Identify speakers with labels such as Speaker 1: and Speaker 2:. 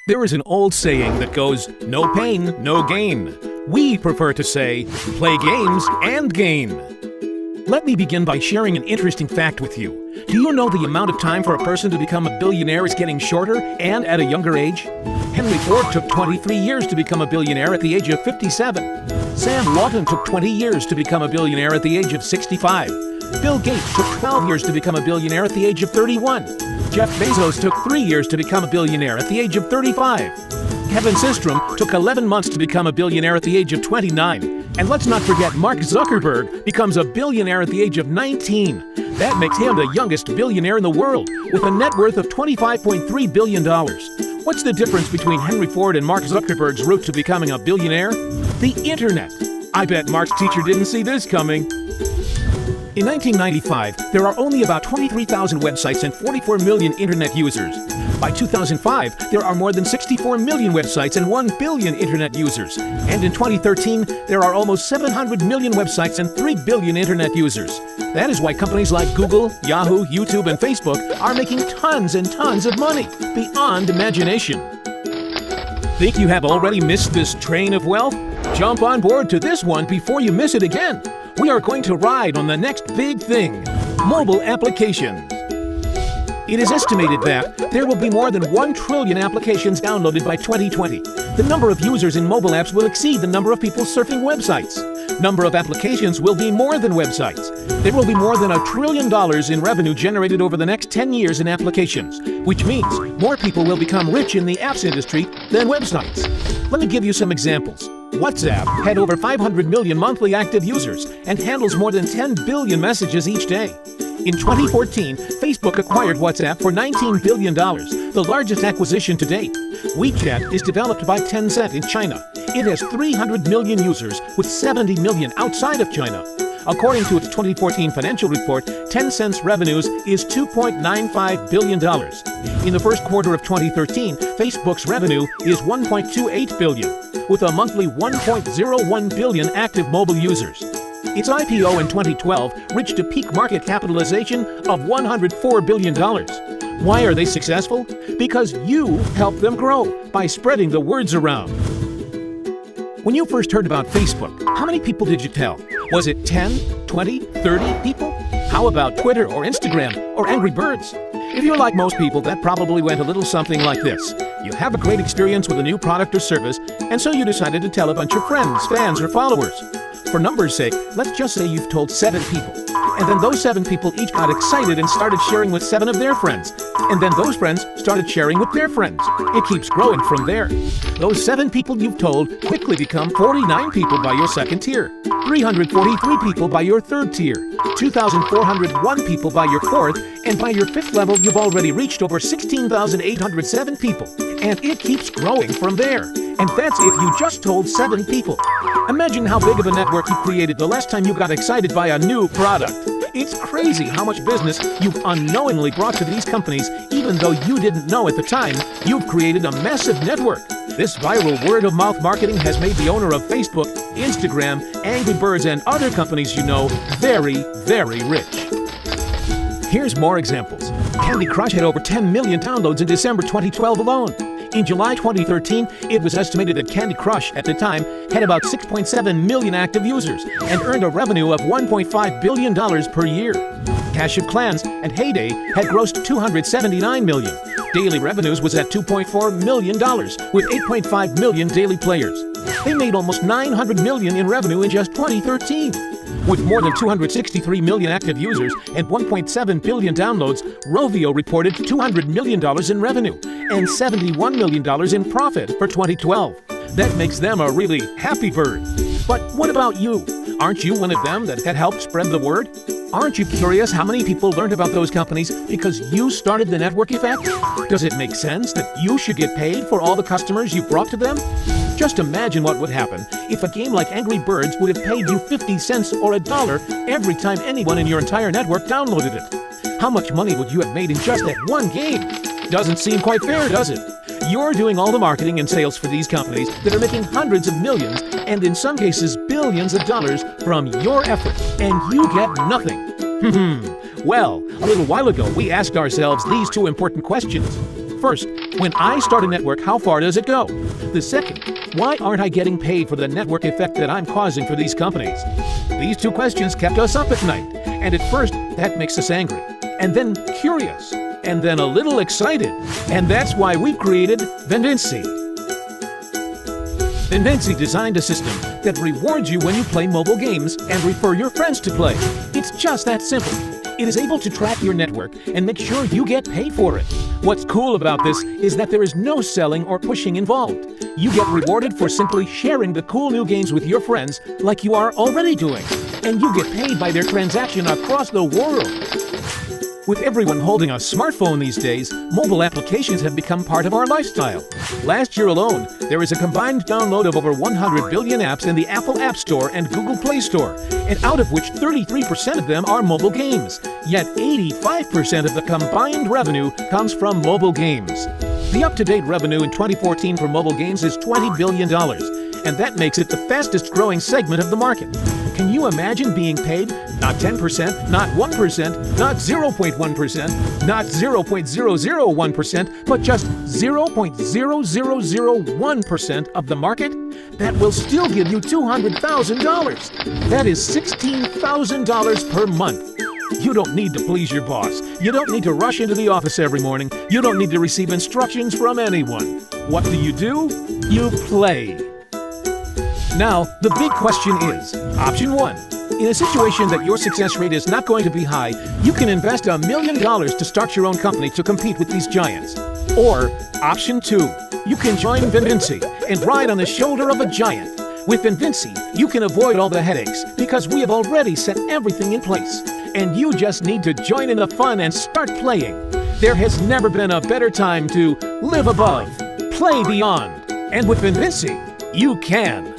Speaker 1: There is an old saying that goes, no pain, no gain. We prefer to say, play games and gain. Let me begin by sharing an interesting fact with you. Do you know the amount of time for a person to become a billionaire is getting shorter and at a younger age? Henry Ford took 23 years to become a billionaire at the age of 57. Sam Walton took 20 years to become a billionaire at the age of 65. Bill Gates took 12 years to become a billionaire at the age of 31. Jeff Bezos took 3 years to become a billionaire at the age of 35. Kevin Systrom took 11 months to become a billionaire at the age of 29. And let's not forget Mark Zuckerberg becomes a billionaire at the age of 19. That makes him the youngest billionaire in the world, with a net worth of $25.3 billion. What's the difference between Henry Ford and Mark Zuckerberg's route to becoming a billionaire? The internet. I bet Mark's teacher didn't see this coming. In 1995, there are only about 23,000 websites and 44 million internet users. By 2005, there are more than 64 million websites and 1 billion internet users. And in 2013, there are almost 700 million websites and 3 billion internet users. That is why companies like Google, Yahoo, YouTube, and Facebook are making tons and tons of money, beyond imagination. Think you have already missed this train of wealth? Jump on board to this one before you miss it again. We are going to ride on the next big thing, mobile applications. It is estimated that there will be more than 1 trillion applications downloaded by 2020. The number of users in mobile apps will exceed the number of people surfing websites. Number of applications will be more than websites. There will be more than $1 trillion in revenue generated over the next 10 years in applications, which means more people will become rich in the apps industry than websites. Let me give you some examples. WhatsApp had over 500 million monthly active users and handles more than 10 billion messages each day. In 2014, Facebook acquired WhatsApp for $19 billion, the largest acquisition to date. WeChat is developed by Tencent in China. It has 300 million users, with 70 million outside of China. According to its 2014 financial report, Tencent's revenues is $2.95 billion. In the first quarter of 2013, Facebook's revenue is $1.28 billion, with a monthly 1.01 billion active mobile users. Its IPO in 2012 reached a peak market capitalization of $104 billion. Why are they successful? Because you helped them grow by spreading the words around. When you first heard about Facebook, how many people did you tell? Was it 10, 20, 30 people? How about Twitter or Instagram or Angry Birds? If you're like most people, that probably went a little something like this. You have a great experience with a new product or service, and so you decided to tell a bunch of friends, fans, or followers. For numbers' sake, let's just say you've told 7 people. And then those 7 people each got excited and started sharing with 7 of their friends. And then those friends started sharing with their friends. It keeps growing from there. Those 7 people you've told quickly become 49 people by your second tier, 343 people by your third tier, 2,401 people by your fourth, and by your 5th level you've already reached over 16,807 people. And it keeps growing from there. And that's if you just told 7 people. Imagine how big of a network you created the last time you got excited by a new product. It's crazy how much business you've unknowingly brought to these companies, even though you didn't know at the time. You've created a massive network. This viral word-of-mouth marketing has made the owner of Facebook, Instagram, Angry Birds, and other companies you know very, very rich. Here's more examples. Candy Crush had over 10 million downloads in December 2012 alone. In July 2013, it was estimated that Candy Crush, at the time, had about 6.7 million active users and earned a revenue of $1.5 billion per year. Clash of Clans and Heyday had grossed $279 million. Daily revenues was at $2.4 million, with 8.5 million daily players. They made almost $900 million in revenue in just 2013. With more than 263 million active users and 1.7 billion downloads, Rovio reported $200 million in revenue and $71 million in profit for 2012. That makes them a really happy bird. But what about you? Aren't you one of them that had helped spread the word? Aren't you curious how many people learned about those companies because you started the network effect? Does it make sense that you should get paid for all the customers you brought to them? Just imagine what would happen if a game like Angry Birds would have paid you 50 cents or $1 every time anyone in your entire network downloaded it. How much money would you have made in just that one game? Doesn't seem quite fair, does it? You're doing all the marketing and sales for these companies that are making hundreds of millions and in some cases billions of dollars from your effort, and you get nothing. Well, a little while ago we asked ourselves these 2 important questions. First, When I start a network, how far does it go? The second, why aren't I getting paid for the network effect that I'm causing for these companies? These two questions kept us up at night, and at first, that makes us angry, and then curious, and then a little excited, and that's why we created VenVici. VenVici designed a system that rewards you when you play mobile games and refer your friends to play. It's just that simple. It is able to track your network and make sure you get paid for it. What's cool about this is that there is no selling or pushing involved. You get rewarded for simply sharing the cool new games with your friends like you are already doing. And you get paid by their transaction across the world. With everyone holding a smartphone these days, mobile applications have become part of our lifestyle. Last year alone, there is a combined download of over 100 billion apps in the Apple App Store and Google Play Store, and out of which 33% of them are mobile games. Yet 85% of the combined revenue comes from mobile games. The up-to-date revenue in 2014 for mobile games is $20 billion, and that makes it the fastest growing segment of the market. Can you imagine being paid not 10%, not 1%, not 0.1%, not 0.001%, but just 0.0001% of the market? That will still give you $200,000. That is $16,000 per month. You don't need to please your boss. You don't need to rush into the office every morning. You don't need to receive instructions from anyone. What do? You play. Now, the big question is, option 1. In a situation that your success rate is not going to be high, you can invest $1 million to start your own company to compete with these giants. Or, option 2. You can join VenVici and ride on the shoulder of a giant. With VenVici, you can avoid all the headaches because we have already set everything in place. And you just need to join in the fun and start playing. There has never been a better time to live above, play beyond. And with VenVici, you can.